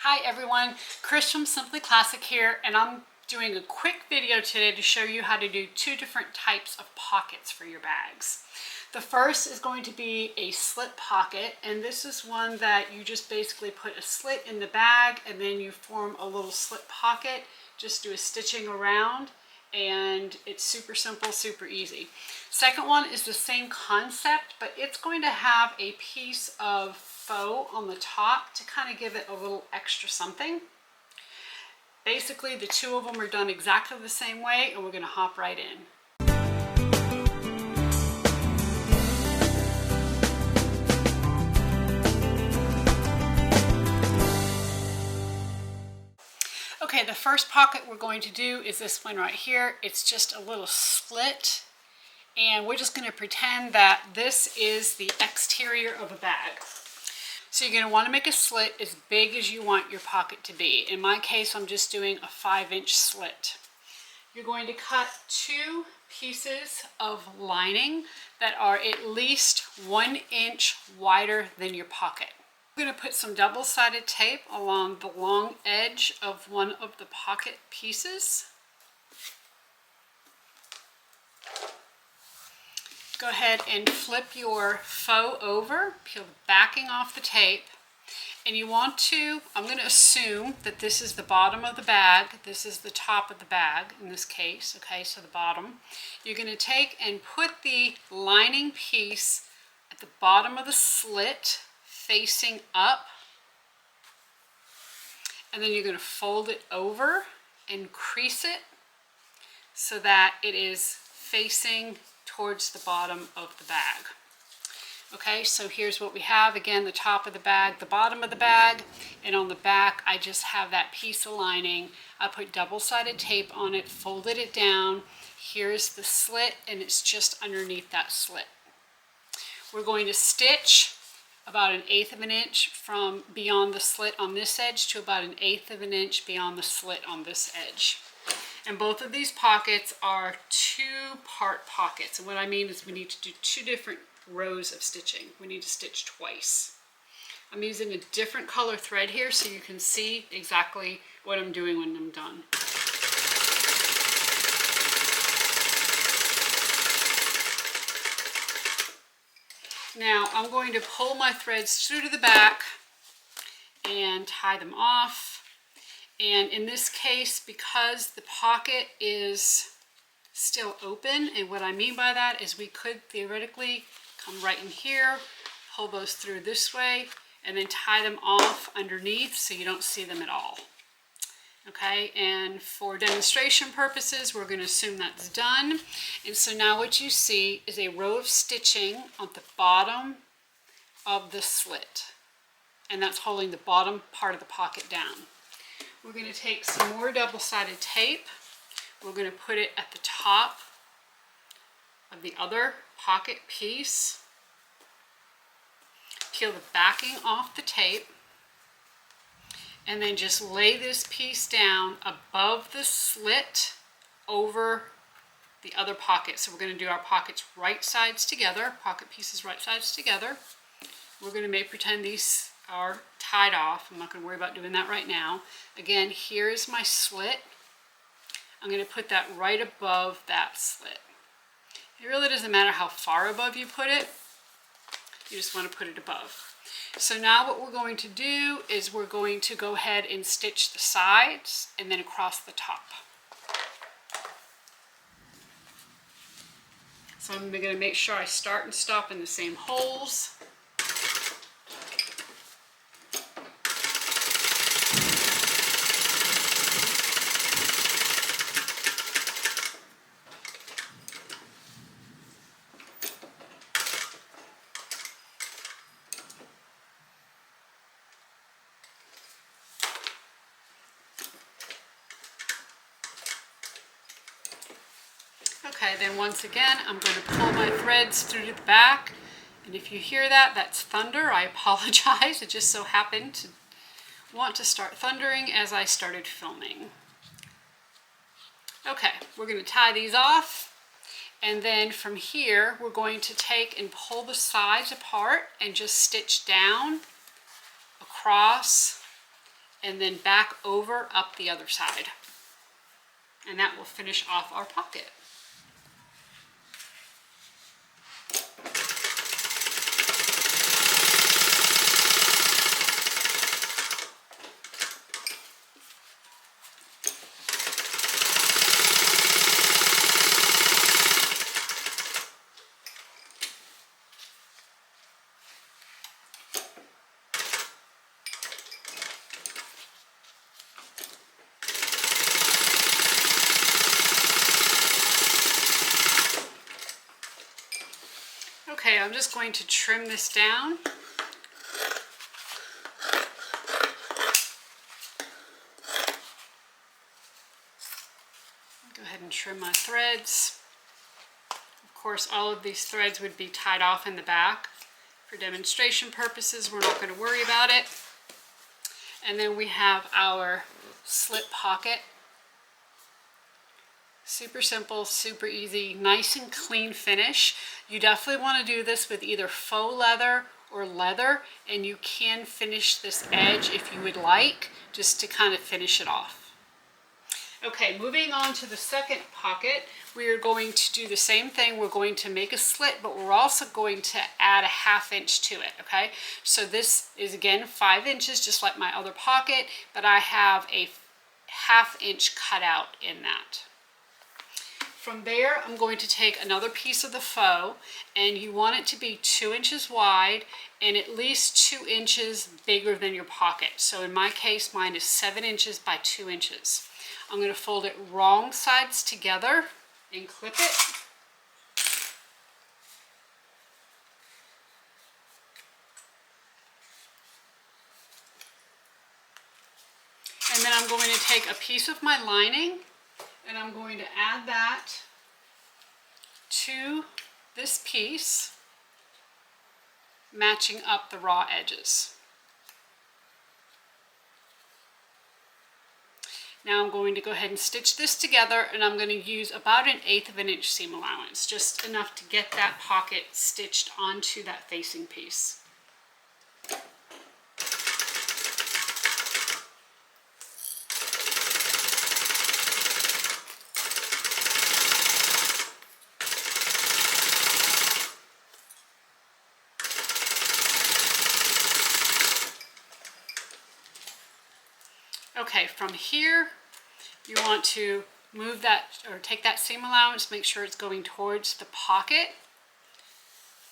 Hi everyone, Chris from Simply Classic here, and I'm doing a quick video today to show you how to do two different types of pockets for your bags. The first is going to be a slit pocket, and this is one that you just basically put a slit in the bag and then you form a little slit pocket, just do a stitching around, and it's super simple, super easy. Second one is the same concept, but it's going to have a piece of faux on the top to kind of give it a little extra something. Basically, the two of them are done exactly the same way, and we're going to hop right in. Okay, the first pocket we're going to do is this one right here. It's just a little slit, and we're just going to pretend that this is the exterior of a bag. So you're going to want to make a slit as big as you want your pocket to be. In my case, I'm just doing a 5-inch slit. You're going to cut two pieces of lining that are at least 1 inch wider than your pocket. I'm going to put some double-sided tape along the long edge of one of the pocket pieces. Go ahead and flip your faux over, peel the backing off the tape, and you want to, I'm going to assume that this is the bottom of the bag, this is the top of the bag in this case, okay, so the bottom. You're going to take and put the lining piece at the bottom of the slit facing up, and then you're going to fold it over and crease it so that it is facing towards the bottom of the bag. Okay, so here's what we have. Again, the top of the bag, the bottom of the bag, and on the back I just have that piece of lining. I put double-sided tape on it, folded it down. Here's the slit, and it's just underneath that slit. We're going to stitch about 1/8 of an inch from beyond the slit on this edge to about 1/8 of an inch beyond the slit on this edge. And both of these pockets are two-part pockets. And what I mean is we need to do two different rows of stitching. We need to stitch twice. I'm using a different color thread here so you can see exactly what I'm doing when I'm done. Now I'm going to pull my threads through to the back and tie them off. And in this case, because the pocket is still open, and what I mean by that is we could theoretically come right in here, pull those through this way, and then tie them off underneath so you don't see them at all. Okay, and for demonstration purposes, we're going to assume that's done. And so now what you see is a row of stitching on the bottom of the slit, and that's holding the bottom part of the pocket down. We're going to take some more double-sided tape. We're going to put it at the top of the other pocket piece. Peel the backing off the tape. And then just lay this piece down above the slit over the other pocket. So we're going to do our pockets right sides together, pocket pieces right sides together. We're going to pretend these are tied off. I'm not going to worry about doing that right now. Again, here's my slit. I'm going to put that right above that slit. It really doesn't matter how far above you put it. You just want to put it above. So now what we're going to do is we're going to go ahead and stitch the sides and then across the top. So I'm going to make sure I start and stop in the same holes. Okay, then once again, I'm going to pull my threads through to the back. And if you hear that, that's thunder. I apologize. It just so happened to want to start thundering as I started filming. Okay, we're going to tie these off. And then from here, we're going to take and pull the sides apart and just stitch down, across, and then back over up the other side. And that will finish off our pocket. Okay, I'm just going to trim this down. Go ahead and trim my threads. Of course, all of these threads would be tied off in the back. For demonstration purposes, we're not going to worry about it. And then we have our slit pocket. Super simple, super easy, nice and clean finish. You definitely want to do this with either faux leather or leather, and you can finish this edge if you would like, just to kind of finish it off. Okay, moving on to the second pocket, we are going to do the same thing. We're going to make a slit, but we're also going to add a 1/2 inch to it, okay? So this is, again, 5 inches, just like my other pocket, but I have a 1/2 inch cut out in that. From there, I'm going to take another piece of the faux, and you want it to be 2 inches wide and at least 2 inches bigger than your pocket. So in my case, mine is 7 inches by 2 inches. I'm going to fold it wrong sides together and clip it. And then I'm going to take a piece of my lining, and I'm going to add that to this piece, matching up the raw edges. Now I'm going to go ahead and stitch this together, and I'm going to use about 1/8 of an inch seam allowance, just enough to get that pocket stitched onto that facing piece. Okay, from here, you want to move that, or take that seam allowance, make sure it's going towards the pocket,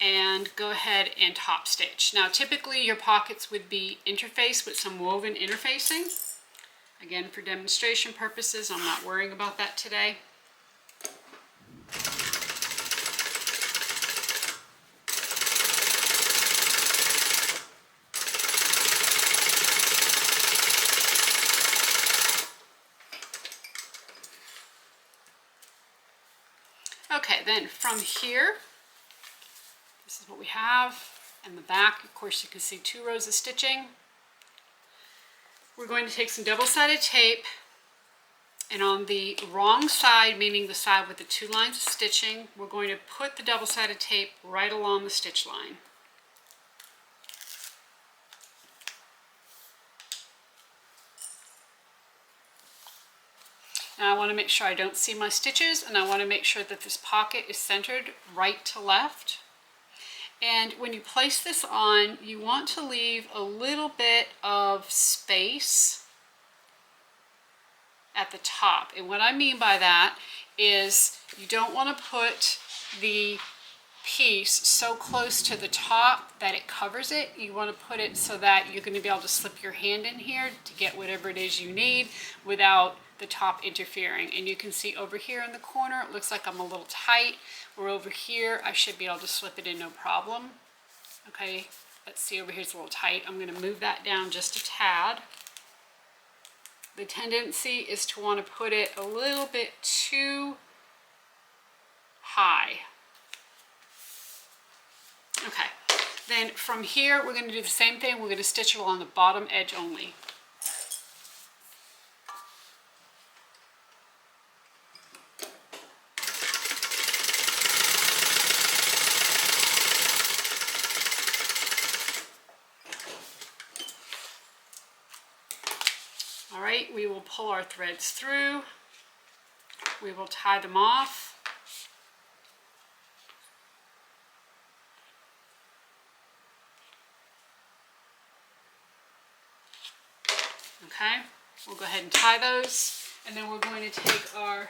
and go ahead and top stitch. Now, typically your pockets would be interfaced with some woven interfacing. Again, for demonstration purposes, I'm not worrying about that today. Okay, then from here, this is what we have. In the back, of course, you can see 2 rows of stitching. We're going to take some double-sided tape, and on the wrong side, meaning the side with the 2 lines of stitching, we're going to put the double-sided tape right along the stitch line. Now I want to make sure I don't see my stitches, and I want to make sure that this pocket is centered right to left. And when you place this on, you want to leave a little bit of space at the top. And what I mean by that is you don't want to put the piece so close to the top that it covers it. You want to put it so that you're going to be able to slip your hand in here to get whatever it is you need without the top interfering. And you can see over here in the corner, it looks like I'm a little tight. Or over here, I should be able to slip it in no problem. Okay, let's see, over here it's a little tight. I'm going to move that down just a tad. The tendency is to want to put it a little bit too high. Okay, then from here, we're going to do the same thing. We're going to stitch along the bottom edge only. All right, we will pull our threads through. We will tie them off. Okay, we'll go ahead and tie those, and then we're going to take our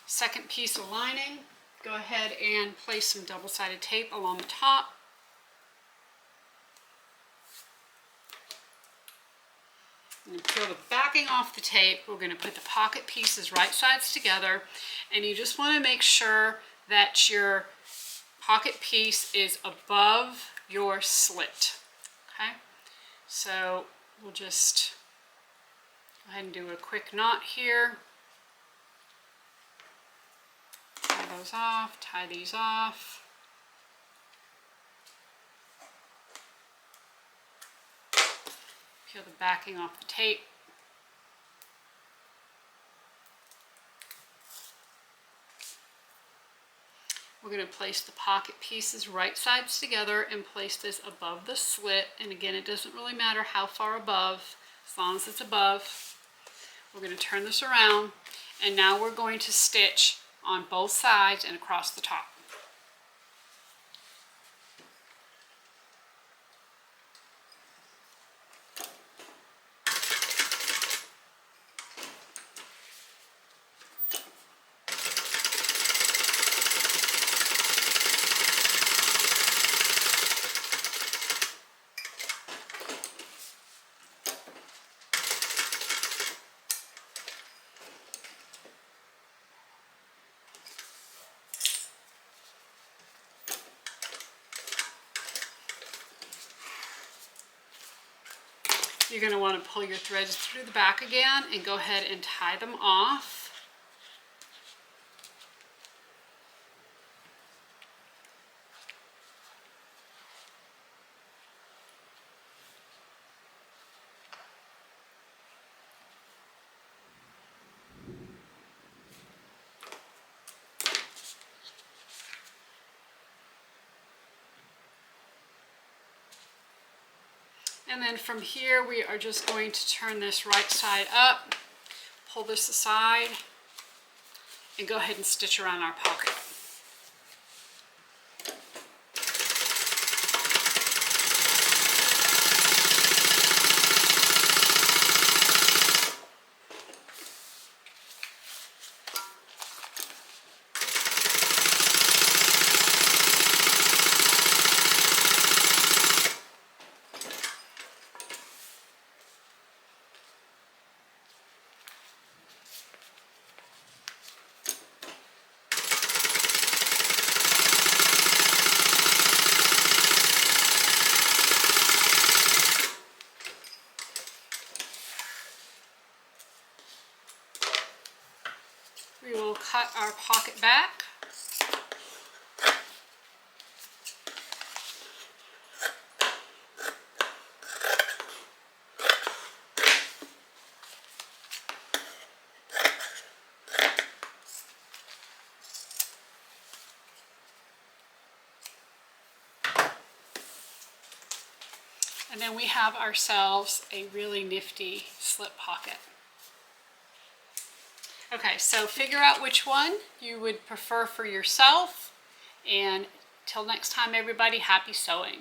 second piece of lining, go ahead and place some double-sided tape along the top. And peel the backing off the tape. We're going to put the pocket pieces right sides together, and you just want to make sure that your pocket piece is above your slit. Okay, so we'll just go ahead and do a quick knot here. Tie those off, tie these off. Peel the backing off the tape. We're going to place the pocket pieces right sides together and place this above the slit. And again, it doesn't really matter how far above, as long as it's above. We're going to turn this around, and now we're going to stitch on both sides and across the top. You're going to want to pull your threads through the back again and go ahead and tie them off. And then from here, we are just going to turn this right side up, pull this aside, and go ahead and stitch around our pocket. We will cut our pocket back. And then we have ourselves a really nifty slip pocket. Okay, so figure out which one you would prefer for yourself, and till next time everybody, happy sewing.